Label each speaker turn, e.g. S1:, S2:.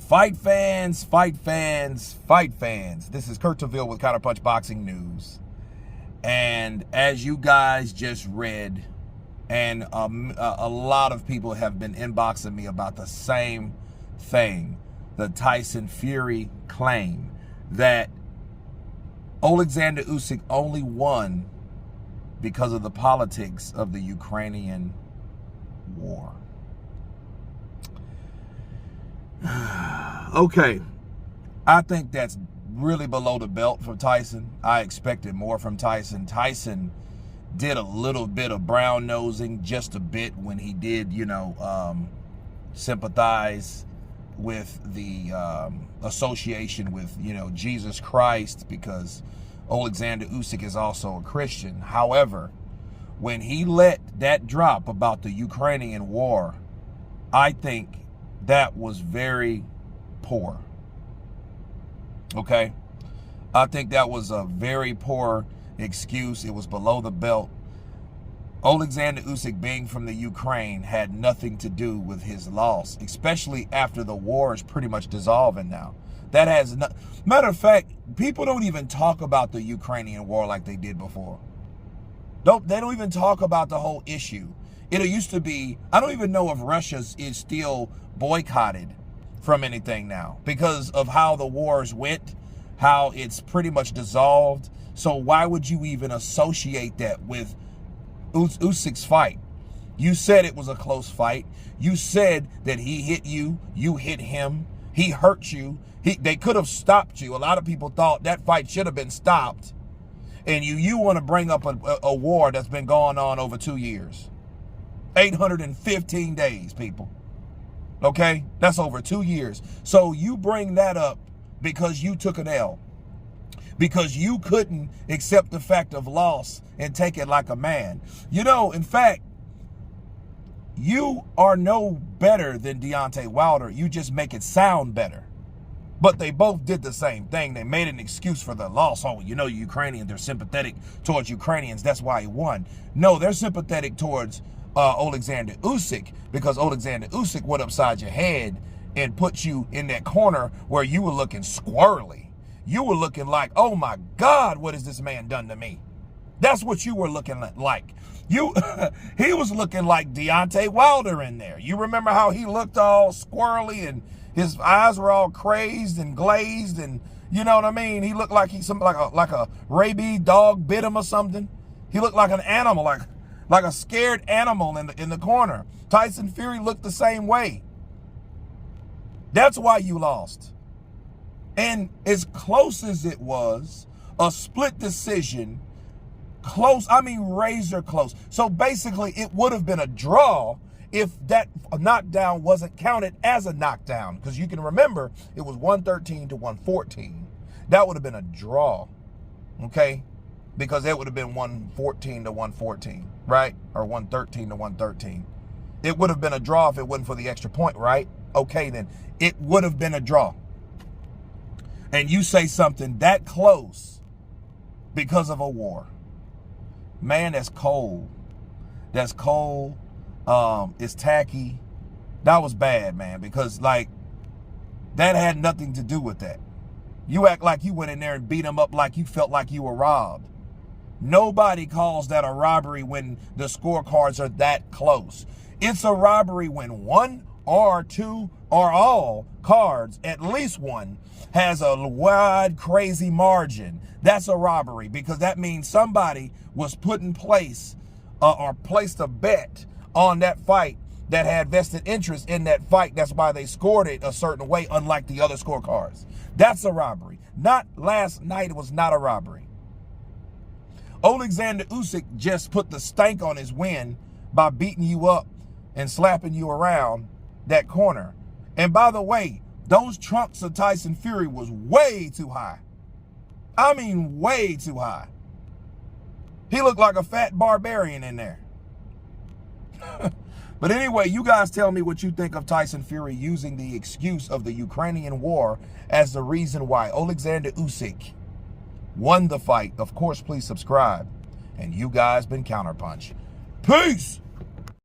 S1: Fight fans, fight fans, fight fans. This is Kurt Taville with Counterpunch Boxing News. And as you guys just read, and a lot of people have been inboxing me about the same thing, the Tyson Fury claim that Alexander Usyk only won because of the politics of the Ukrainian war. Okay, I think that's really below the belt for Tyson. I expected more from Tyson. Tyson did a little bit of brown nosing, just a bit, when he did, sympathize with the association with, Jesus Christ, because Alexander Usyk is also a Christian. However, when he let that drop about the Ukrainian war, I think that was very poor. Okay? I think that was a very poor excuse. It was below the belt. Alexander Usyk being from the Ukraine had nothing to do with his loss, especially after the war is pretty much dissolving now. That has no, matter of fact, people don't even talk about the Ukrainian war like they did before. They don't even talk about the whole issue. It used to be, I don't even know if Russia is still boycotted from anything now because of how the wars went, how it's pretty much dissolved. So why would you even associate that with Usyk's fight? You said it was a close fight. You said that he hit you, you hit him, he hurt you. They could have stopped you. A lot of people thought that fight should have been stopped. And you want to bring up a war that's been going on over 2 years. 815 days, people. Okay? That's over 2 years. So you bring that up because you took an L. Because you couldn't accept the fact of loss and take it like a man. In fact, you are no better than Deontay Wilder. You just make it sound better. But they both did the same thing. They made an excuse for the loss. Oh, Ukrainians, they're sympathetic towards Ukrainians. That's why he won. No, they're sympathetic towards Alexander Usyk, because Alexander Usyk went upside your head and put you in that corner where you were looking squirrely. You were looking like, oh my God, what has this man done to me? That's what you were looking like. He was looking like Deontay Wilder in there. You remember how he looked all squirrely and his eyes were all crazed and glazed, and you know what I mean? He looked like like a rabies dog bit him or something. He looked like an animal, like a scared animal in the corner. Tyson Fury looked the same way. That's why you lost. And as close as it was, a split decision, close, I mean razor close. So basically it would have been a draw if that knockdown wasn't counted as a knockdown. Because you can remember, it was 113 to 114. That would have been a draw, okay? Because it would have been 114 to 114, right? Or 113 to 113. It would have been a draw if it wasn't for the extra point, right? Okay, then. It would have been a draw. And you say something that close because of a war. Man, that's cold. That's cold. It's tacky. That was bad, man, because that had nothing to do with that. You act like you went in there and beat him up like you felt like you were robbed. Nobody calls that a robbery when the scorecards are that close. It's a robbery when one or two or all cards, at least one, has a wide, crazy margin. That's a robbery, because that means somebody was put in place or placed a bet on that fight that had vested interest in that fight. That's why they scored it a certain way, unlike the other scorecards. That's a robbery. Not last night, it was not a robbery. Alexander Usyk just put the stank on his win by beating you up and slapping you around that corner. And by the way, those trunks of Tyson Fury was way too high. I mean, way too high. He looked like a fat barbarian in there. But anyway, you guys tell me what you think of Tyson Fury using the excuse of the Ukrainian war as the reason why Alexander Usyk won the fight. Of course, please subscribe. And you guys been Counterpunch. Peace!